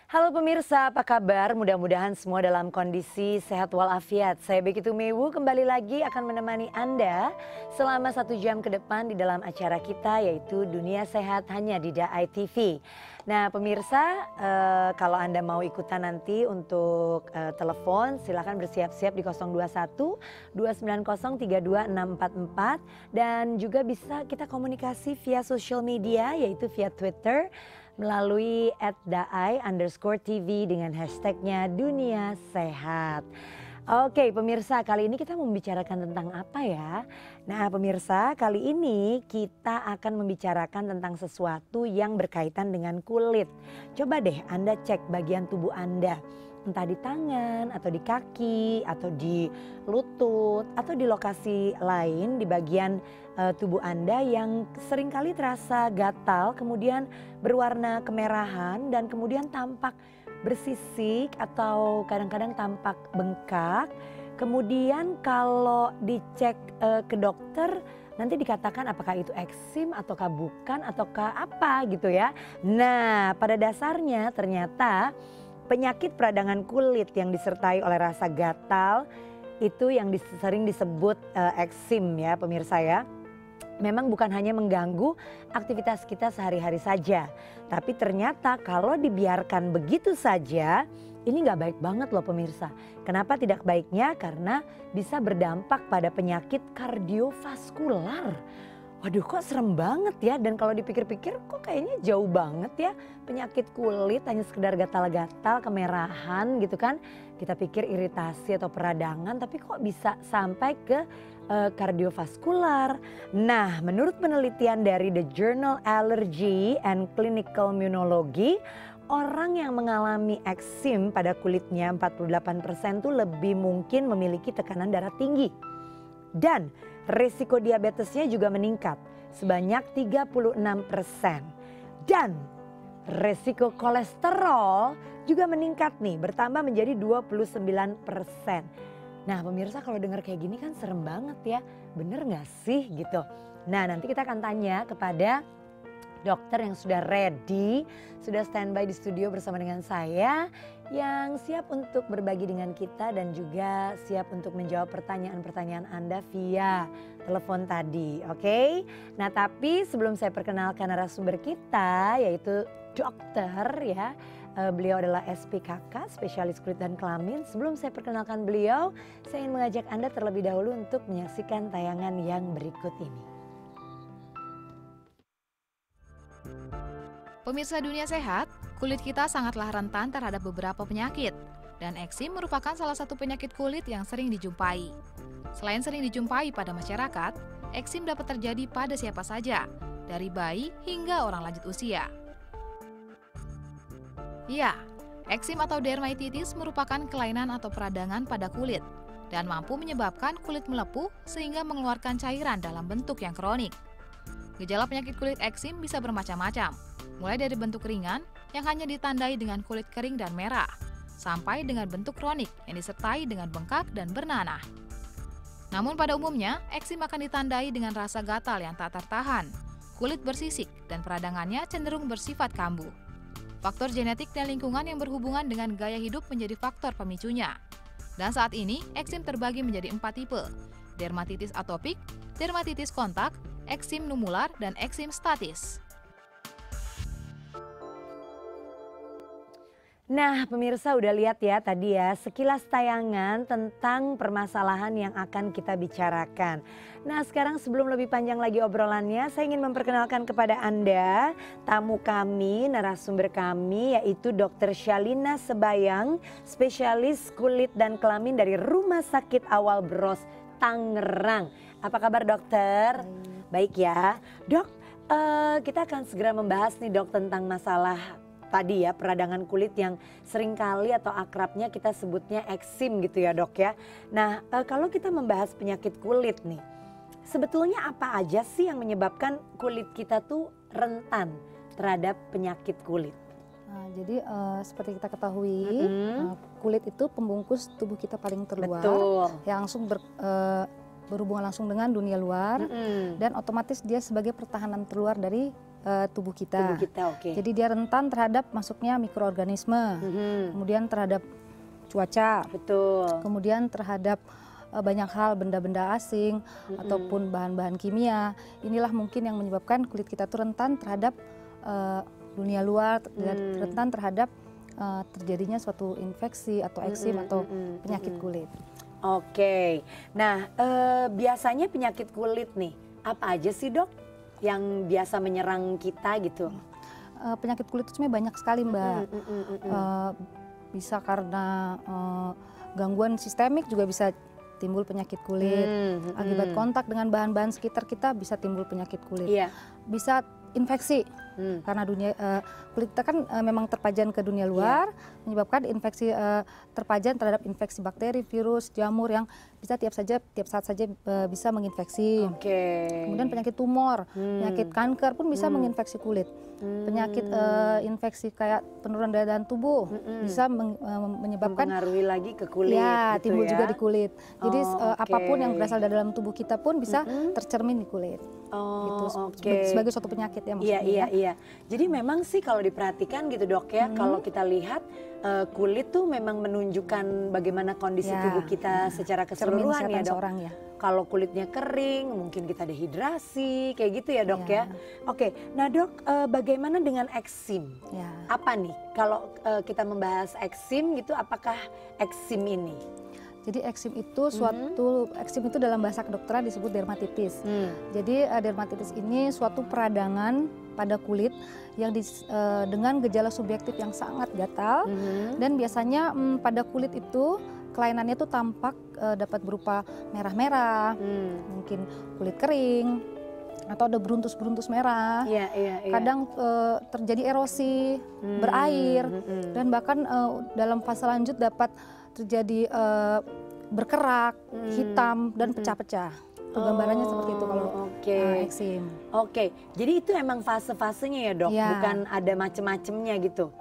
Halo pemirsa, apa kabar? Mudah-mudahan semua dalam kondisi sehat walafiat. Saya Becky Tumewu kembali lagi akan menemani Anda selama 1 jam ke depan di dalam acara kita yaitu Dunia Sehat hanya di DAI TV. Nah pemirsa, kalau Anda mau ikutan nanti untuk telepon silahkan bersiap-siap di 021 290 32644 dan juga bisa kita komunikasi via social media yaitu via Twitter melalui @daai_TV dengan hashtagnya Dunia Sehat. Oke pemirsa, kali ini kita membicarakan tentang apa ya? Nah pemirsa, kali ini kita akan membicarakan tentang sesuatu yang berkaitan dengan kulit. Coba deh Anda cek bagian tubuh Anda. Entah di tangan atau di kaki atau di lutut atau di lokasi lain di bagian tubuh Anda yang seringkali terasa gatal kemudian berwarna kemerahan dan kemudian tampak bersisik atau kadang-kadang tampak bengkak. Kemudian kalau dicek ke dokter nanti dikatakan apakah itu eksim ataukah bukan ataukah apa gitu ya. Nah pada dasarnya ternyata penyakit peradangan kulit yang disertai oleh rasa gatal itu yang sering disebut eksim ya pemirsa ya. Memang bukan hanya mengganggu aktivitas kita sehari-hari saja. Tapi ternyata kalau dibiarkan begitu saja ini gak baik banget loh pemirsa. Kenapa tidak baiknya? Karena bisa berdampak pada penyakit kardiovaskular. Waduh kok serem banget ya, dan kalau dipikir-pikir kok kayaknya jauh banget ya penyakit kulit hanya sekedar gatal-gatal, kemerahan gitu kan. Kita pikir iritasi atau peradangan tapi kok bisa sampai ke kardiovaskular. Nah menurut penelitian dari The Journal Allergy and Clinical Immunology, orang yang mengalami eksim pada kulitnya 48% tuh lebih mungkin memiliki tekanan darah tinggi. Dan resiko diabetesnya juga meningkat sebanyak 36%. Dan resiko kolesterol juga meningkat nih, bertambah menjadi 29%. Nah pemirsa kalau dengar kayak gini kan serem banget ya, bener gak sih gitu. Nah nanti kita akan tanya kepada dokter yang sudah ready, sudah standby di studio bersama dengan saya yang siap untuk berbagi dengan kita dan juga siap untuk menjawab pertanyaan-pertanyaan Anda via telepon tadi, oke? Nah tapi sebelum saya perkenalkan narasumber kita yaitu dokter ya, beliau adalah SPKK, spesialis kulit dan kelamin. Sebelum saya perkenalkan beliau, saya ingin mengajak Anda terlebih dahulu untuk menyaksikan tayangan yang berikut ini. Pemirsa Dunia Sehat, kulit kita sangatlah rentan terhadap beberapa penyakit. Dan eksim merupakan salah satu penyakit kulit yang sering dijumpai. Selain sering dijumpai pada masyarakat, eksim dapat terjadi pada siapa saja, dari bayi hingga orang lanjut usia. Ya, eksim atau dermatitis merupakan kelainan atau peradangan pada kulit dan mampu menyebabkan kulit melepuh sehingga mengeluarkan cairan dalam bentuk yang kronik. Gejala penyakit kulit eksim bisa bermacam-macam, mulai dari bentuk ringan yang hanya ditandai dengan kulit kering dan merah, sampai dengan bentuk kronik yang disertai dengan bengkak dan bernanah. Namun pada umumnya, eksim akan ditandai dengan rasa gatal yang tak tertahan, kulit bersisik, dan peradangannya cenderung bersifat kambuh. Faktor genetik dan lingkungan yang berhubungan dengan gaya hidup menjadi faktor pemicunya. Dan saat ini, eksim terbagi menjadi 4 tipe, dermatitis atopik, dermatitis kontak, eksim numular, dan eksim statis. Nah pemirsa udah lihat ya tadi ya sekilas tayangan tentang permasalahan yang akan kita bicarakan. Nah sekarang sebelum lebih panjang lagi obrolannya, saya ingin memperkenalkan kepada Anda tamu kami, narasumber kami yaitu Dr. Shalina Sebayang, spesialis kulit dan kelamin dari Rumah Sakit Awal Bros Tangerang. Apa kabar dokter? Baik ya dok, kita akan segera membahas nih dok tentang masalah tadi ya peradangan kulit yang seringkali atau akrabnya kita sebutnya eksim gitu ya dok ya. Nah kalau kita membahas penyakit kulit nih, sebetulnya apa aja sih yang menyebabkan kulit kita tuh rentan terhadap penyakit kulit? Nah, jadi seperti kita ketahui kulit itu pembungkus tubuh kita paling terluar. Betul. Yang langsung berhubungan langsung dengan dunia luar dan otomatis dia sebagai pertahanan terluar dari tubuh kita. Oke. Jadi dia rentan terhadap masuknya mikroorganisme, kemudian terhadap cuaca, Betul. kemudian terhadap banyak hal, benda-benda asing ataupun bahan-bahan kimia. Inilah mungkin yang menyebabkan kulit kita tuh rentan terhadap dunia luar, rentan terhadap terjadinya suatu infeksi atau eksim atau penyakit kulit. Oke, nah biasanya penyakit kulit nih, apa aja sih dok yang biasa menyerang kita gitu? Penyakit kulit itu sebenarnya banyak sekali Mbak. Bisa karena gangguan sistemik juga bisa timbul penyakit kulit. Akibat kontak dengan bahan-bahan sekitar kita bisa timbul penyakit kulit. Bisa infeksi karena kulit kita kan memang terpajan ke dunia luar, menyebabkan infeksi terpajan terhadap infeksi bakteri, virus, jamur yang bisa tiap saat saja bisa menginfeksi. Kemudian penyakit tumor, penyakit kanker pun bisa menginfeksi kulit. Penyakit infeksi kayak penurunan daya tahan tubuh bisa menyebabkan mempengaruhi lagi ke kulit. Ya, gitu timbul ya? juga di kulit. Jadi apapun yang berasal dari dalam tubuh kita pun bisa tercermin di kulit. Gitu, sebagai suatu penyakit ya maksudnya. Iya. Jadi memang sih kalau diperhatikan gitu dok ya, kalau kita lihat kulit tuh memang menunjukkan bagaimana kondisi tubuh kita secara keseluruhan ya dok. Kalau kulitnya kering, mungkin kita dehidrasi, kayak gitu ya dok ya. Oke, nah dok, bagaimana dengan eksim? Apa nih kalau kita membahas eksim gitu, apakah eksim ini? Jadi eksim itu eksim itu dalam bahasa kedokteran disebut dermatitis. Jadi dermatitis ini suatu peradangan pada kulit yang dengan gejala subjektif yang sangat gatal dan biasanya pada kulit itu kelainannya tuh tampak dapat berupa merah-merah, mungkin kulit kering atau ada beruntus-beruntus merah. Kadang terjadi erosi, berair dan bahkan dalam fase lanjut dapat terjadi berkerak, hitam dan pecah-pecah. Gambarannya seperti itu kalau eksim. Jadi itu emang fase-fasenya ya dok, bukan ada macem-macemnya gitu?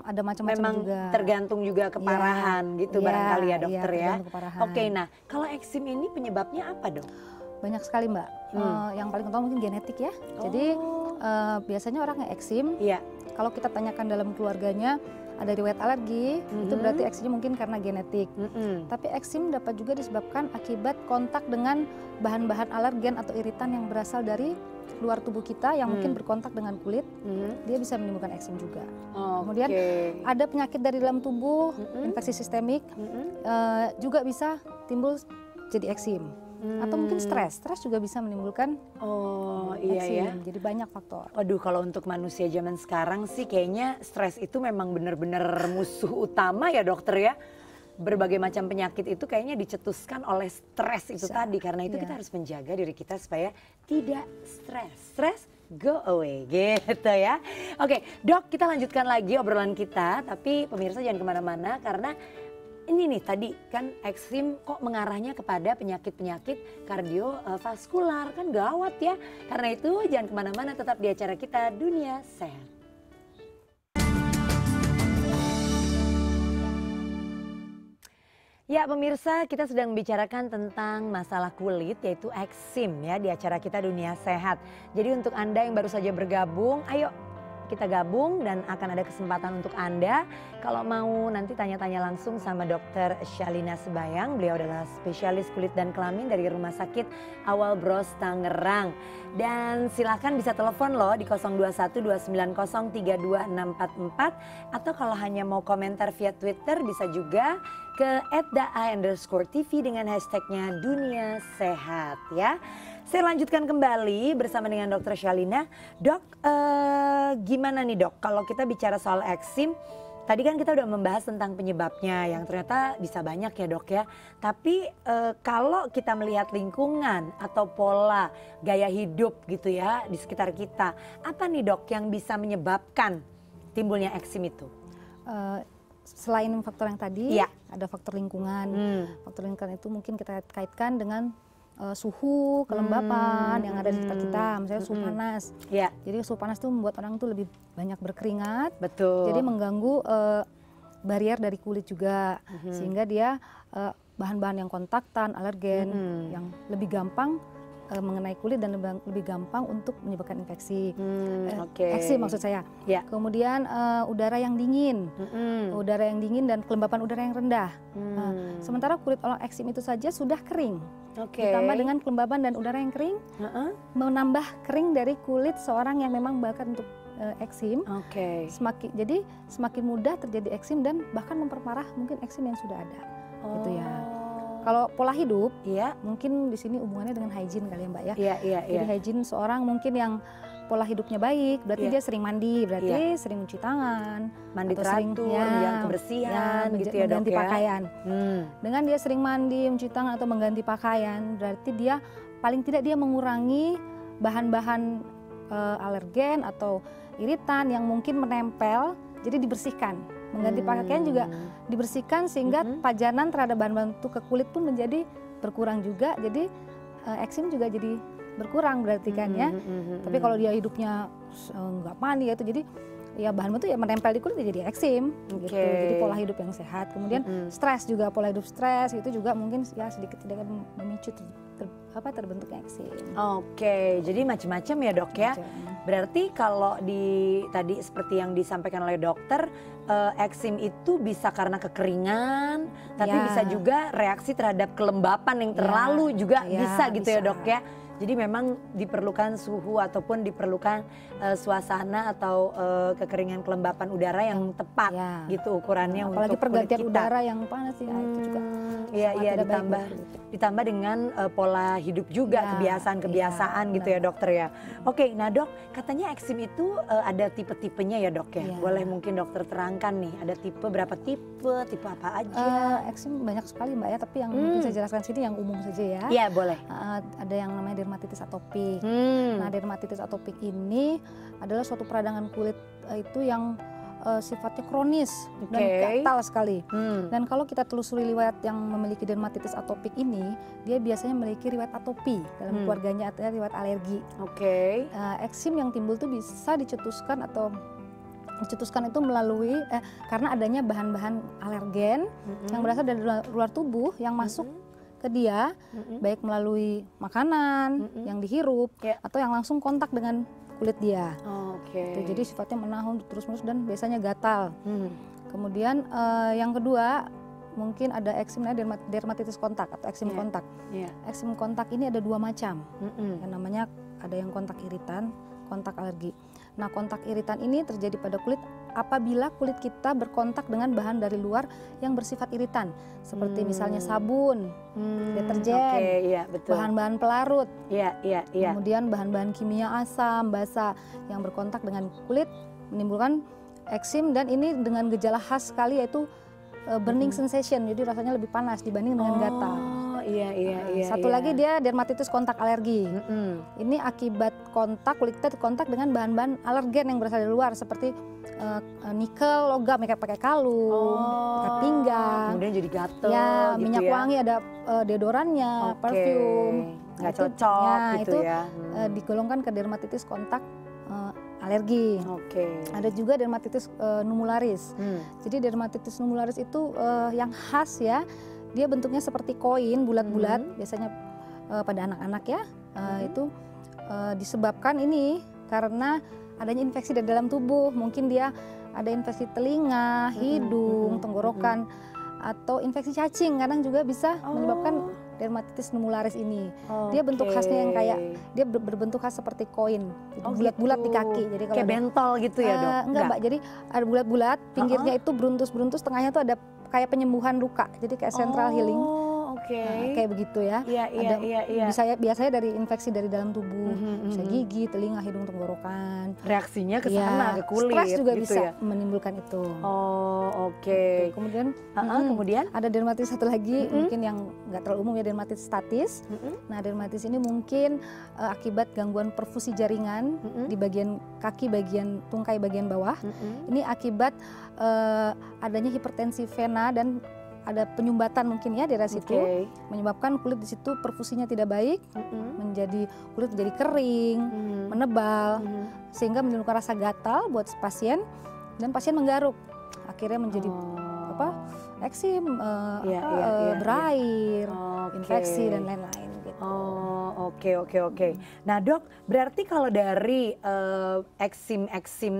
Ada macam-macam memang juga. Tergantung juga keparahan gitu barangkali ya dokter ya. Nah kalau eksim ini penyebabnya apa dok? Banyak sekali Mbak. Yang paling utama mungkin genetik ya. Jadi biasanya orang yang eksim, kalau kita tanyakan dalam keluarganya ada riwayat alergi, itu berarti eksimnya mungkin karena genetik. Tapi eksim dapat juga disebabkan akibat kontak dengan bahan-bahan alergen atau iritan yang berasal dari luar tubuh kita yang mungkin berkontak dengan kulit, dia bisa menimbulkan eksim juga. Kemudian ada penyakit dari dalam tubuh, infeksi sistemik, juga bisa timbul jadi eksim. Atau mungkin stres juga bisa menimbulkan eksim. Jadi banyak faktor. Waduh, kalau untuk manusia zaman sekarang sih kayaknya stres itu memang benar-benar musuh utama ya dokter ya. Berbagai macam penyakit itu kayaknya dicetuskan oleh stres itu tadi. Karena itu kita harus menjaga diri kita supaya tidak stres. Stres go away gitu ya. Oke dok, kita lanjutkan lagi obrolan kita. Tapi pemirsa jangan kemana-mana karena ini nih tadi kan eksim kok mengarahnya kepada penyakit-penyakit kardiovaskular, kan gawat ya. Karena itu jangan kemana-mana, tetap di acara kita Dunia Sehat. Ya pemirsa, kita sedang membicarakan tentang masalah kulit yaitu eksim ya di acara kita Dunia Sehat. Jadi untuk Anda yang baru saja bergabung, ayo kita gabung dan akan ada kesempatan untuk Anda kalau mau nanti tanya-tanya langsung sama Dr. Shalina Sebayang. Beliau adalah spesialis kulit dan kelamin dari Rumah Sakit Awal Bros Tangerang. Dan silakan bisa telepon loh di 0212903244 atau kalau hanya mau komentar via Twitter bisa juga ke @daa_tv dengan hashtagnya Dunia Sehat ya. Saya lanjutkan kembali bersama dengan Dr. Shalina. Dok, gimana nih dok kalau kita bicara soal eksim, tadi kan kita udah membahas tentang penyebabnya yang ternyata bisa banyak ya dok ya. Tapi kalau kita melihat lingkungan atau pola gaya hidup gitu ya di sekitar kita, apa nih dok yang bisa menyebabkan timbulnya eksim itu? Selain faktor yang tadi, ada faktor lingkungan. Faktor lingkungan itu mungkin kita kaitkan dengan suhu, kelembapan yang ada di sekitar kita, misalnya suhu panas. Jadi suhu panas itu membuat orang tuh lebih banyak berkeringat. Betul. Jadi mengganggu barrier dari kulit juga, sehingga dia bahan-bahan yang kontaktan, alergen, yang lebih gampang mengenai kulit dan lebih gampang untuk menyebabkan infeksi. Oke. Eksim maksud saya. Ya. Kemudian udara yang dingin, udara yang dingin dan kelembapan udara yang rendah. Sementara kulit orang eksim itu saja sudah kering. Ditambah dengan kelembaban dan udara yang kering, menambah kering dari kulit seorang yang memang bahkan untuk eksim. Jadi semakin mudah terjadi eksim dan bahkan memperparah mungkin eksim yang sudah ada. Gitu ya. Kalau pola hidup, mungkin di sini hubungannya dengan hygiene kali ya Mbak ya. Jadi hygiene seorang mungkin yang pola hidupnya baik, berarti dia sering mandi, berarti sering mencuci tangan, mandi teratur, yang kebersihan, gitu ya Dok mengganti ya. pakaian. Dengan dia sering mandi, mencuci tangan atau mengganti pakaian, berarti dia paling tidak dia mengurangi bahan-bahan alergen atau iritan yang mungkin menempel, jadi dibersihkan. Mengganti pakaian juga dibersihkan sehingga pajanan terhadap bahan-bahan itu ke kulit pun menjadi berkurang juga. Jadi eksim juga jadi berkurang berarti kan ya. Tapi kalau dia hidupnya nggak mandi itu jadi ya bahan itu ya menempel di kulit jadi eksim gitu. Jadi pola hidup yang sehat. Kemudian stres juga, pola hidup stres itu juga mungkin ya sedikit-sedikit memicu terbentuknya eksim. Jadi macam-macam ya Dok ya. Berarti kalau tadi seperti yang disampaikan oleh dokter, eksim itu bisa karena kekeringan, tapi bisa juga reaksi terhadap kelembapan yang terlalu juga bisa gitu ya Dok ya. Jadi memang diperlukan suhu ataupun diperlukan suasana atau kekeringan kelembapan udara yang tepat gitu ukurannya apalagi untuk pergantian kulit kita. Udara yang panas ya itu juga. Ditambah dengan pola hidup juga, kebiasaan-kebiasaan gitu ya dokter ya. Oke, nah Dok, katanya eksim itu ada tipe-tipenya ya Dok ya. Boleh mungkin dokter terangkan nih, ada berapa tipe apa aja? Eksim banyak sekali Mbak ya, tapi yang mungkin saya jelaskan sini yang umum saja ya. Iya boleh. Ada yang namanya dermatitis atopik. Nah, dermatitis atopik ini adalah suatu peradangan kulit itu yang sifatnya kronis dan gatal sekali. Dan kalau kita telusuri riwayat yang memiliki dermatitis atopik ini, dia biasanya memiliki riwayat atopi dalam keluarganya atau riwayat alergi. Eksim yang timbul itu bisa dicetuskan itu melalui karena adanya bahan-bahan alergen yang berasal dari luar tubuh yang masuk ke dia, baik melalui makanan yang dihirup atau yang langsung kontak dengan kulit dia. Jadi sifatnya menahun terus-menerus dan biasanya gatal. Kemudian yang kedua mungkin ada eksim dermatitis kontak atau eksim kontak. Eksim kontak ini ada dua macam. Yang namanya ada yang kontak iritan, kontak alergi. Nah, kontak iritan ini terjadi pada kulit apabila kulit kita berkontak dengan bahan dari luar yang bersifat iritan, seperti misalnya sabun, deterjen, bahan-bahan pelarut, kemudian bahan-bahan kimia asam, basa yang berkontak dengan kulit menimbulkan eksim, dan ini dengan gejala khas sekali yaitu burning sensation, jadi rasanya lebih panas dibanding dengan gatal. Satu lagi dia dermatitis kontak alergi. Ini akibat kulit kita kontak dengan bahan-bahan alergen yang berasal dari luar seperti nikel, logam, pakai kalung, pakai pinggang. Kemudian jadi gatel. Gitu minyak wangi ada deodorannya, parfum. Nggak cocok gitu ya. Digolongkan ke dermatitis kontak alergi. Ada juga dermatitis numularis. Jadi dermatitis numularis itu yang khas ya. Dia bentuknya seperti koin bulat-bulat, biasanya pada anak-anak ya. Itu disebabkan ini karena adanya infeksi dari dalam tubuh. Mungkin dia ada infeksi telinga, hidung, tenggorokan, atau infeksi cacing. Kadang juga bisa menyebabkan dermatitis numularis ini. Dia bentuk khasnya yang kayak dia berbentuk khas seperti koin, bulat-bulat di kaki. Jadi kalau kayak bentol gitu ya Dok? Enggak Mbak, jadi ada bulat-bulat, pinggirnya itu beruntus-beruntus, tengahnya tuh ada kayak penyembuhan luka, jadi kayak central healing. Kayak begitu ya. Biasanya dari infeksi dari dalam tubuh, bisa gigi, telinga, hidung, tenggorokan. Reaksinya ke sana, ke kulit. Stres juga gitu bisa ya? menimbulkan itu. Gitu. Kemudian ada dermatitis satu lagi, mungkin yang nggak terlalu umum ya, dermatitis statis. Nah, dermatitis ini mungkin akibat gangguan perfusi jaringan di bagian kaki, bagian tungkai bagian bawah. Ini akibat adanya hipertensi vena dan ada penyumbatan mungkin ya daerah situ, menyebabkan kulit di situ perfusinya tidak baik, kulit menjadi kering, menebal, sehingga menimbulkan rasa gatal buat pasien, dan pasien menggaruk, akhirnya menjadi eksim, berair, infeksi dan lain-lain. Gitu. Oke. Nah dok, berarti kalau dari eksim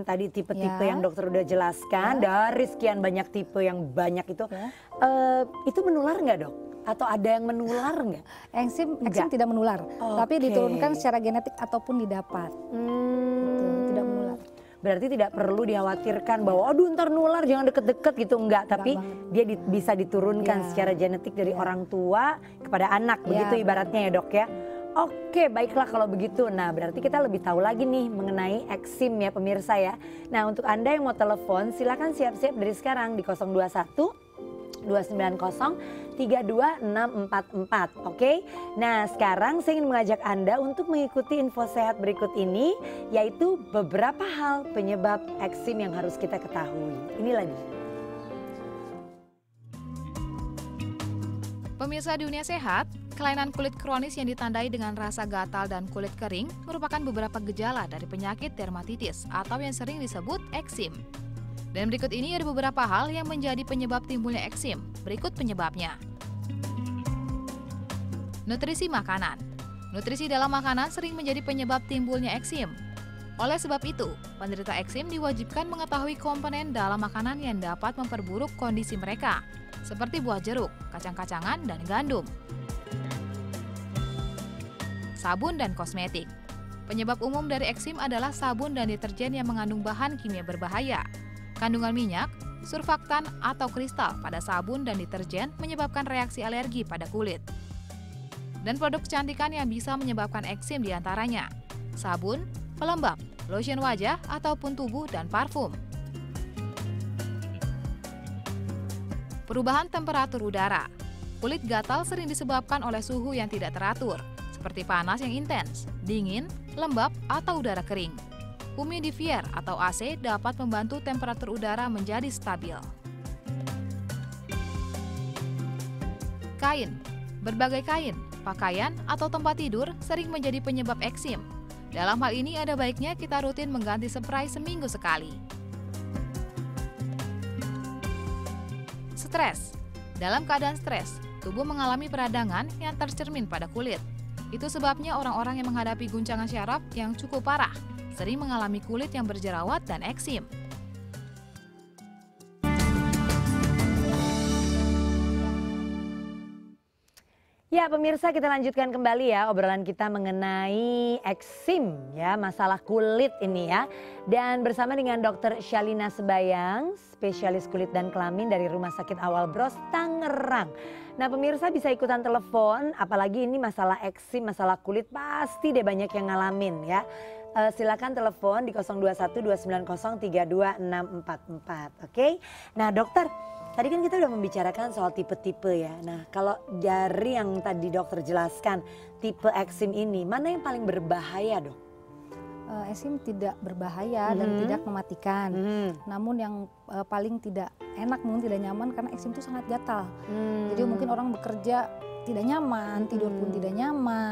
tadi tipe-tipe yang dokter udah jelaskan, dari sekian banyak tipe yang banyak itu menular nggak dok? Atau ada yang menular nggak? Eksim tidak menular, tapi diturunkan secara genetik ataupun didapat. Gitu, tidak menular. Berarti tidak perlu dikhawatirkan bahwa aduh ntar nular jangan deket-deket gitu, enggak. Tapi dia bisa diturunkan secara genetik dari orang tua kepada anak, begitu ibaratnya ya dok ya. Oke, baiklah kalau begitu. Nah berarti kita lebih tahu lagi nih mengenai eksim ya pemirsa ya. Nah untuk Anda yang mau telepon silakan siap-siap dari sekarang di 021 290 32644. Oke. Nah, sekarang saya ingin mengajak Anda untuk mengikuti info sehat berikut ini, yaitu beberapa hal penyebab eksim yang harus kita ketahui. Inilah dia. Pemirsa Dunia Sehat, kelainan kulit kronis yang ditandai dengan rasa gatal dan kulit kering merupakan beberapa gejala dari penyakit dermatitis atau yang sering disebut eksim. Dan berikut ini ada beberapa hal yang menjadi penyebab timbulnya eksim. Berikut penyebabnya. Nutrisi makanan. Nutrisi dalam makanan sering menjadi penyebab timbulnya eksim. Oleh sebab itu, penderita eksim diwajibkan mengetahui komponen dalam makanan yang dapat memperburuk kondisi mereka, seperti buah jeruk, kacang-kacangan, dan gandum. Sabun dan kosmetik. Penyebab umum dari eksim adalah sabun dan deterjen yang mengandung bahan kimia berbahaya. Kandungan minyak, surfaktan, atau kristal pada sabun dan deterjen menyebabkan reaksi alergi pada kulit. Dan produk kecantikan yang bisa menyebabkan eksim diantaranya sabun, pelembab, lotion wajah ataupun tubuh, dan parfum. Perubahan temperatur udara. Kulit gatal sering disebabkan oleh suhu yang tidak teratur, seperti panas yang intens, dingin, lembab, atau udara kering. Humidifier atau AC dapat membantu temperatur udara menjadi stabil. Kain. Berbagai kain, pakaian, atau tempat tidur sering menjadi penyebab eksim. Dalam hal ini ada baiknya kita rutin mengganti spray seminggu sekali. Stres. Dalam keadaan stres, tubuh mengalami peradangan yang tercermin pada kulit. Itu sebabnya orang-orang yang menghadapi guncangan syaraf yang cukup parah sering mengalami kulit yang berjerawat dan eksim. Ya pemirsa, kita lanjutkan kembali ya obrolan kita mengenai eksim ya, masalah kulit ini ya. Dan bersama dengan Dr. Syalina Sebayang, spesialis kulit dan kelamin dari Rumah Sakit Awal Bros Tangerang. Nah pemirsa bisa ikutan telepon, apalagi ini masalah eksim, masalah kulit pasti deh banyak yang ngalamin ya. Silakan telepon di 021 290 32644. Oke. Nah dokter, tadi kan kita udah membicarakan soal tipe-tipe ya. Nah kalau dari yang tadi dokter jelaskan, tipe eksim ini mana yang paling berbahaya dok? Eksim tidak berbahaya dan tidak mematikan. Namun yang paling tidak enak, mungkin tidak nyaman karena eksim itu sangat gatal. Jadi mungkin orang bekerja tidak nyaman, tidur pun tidak nyaman.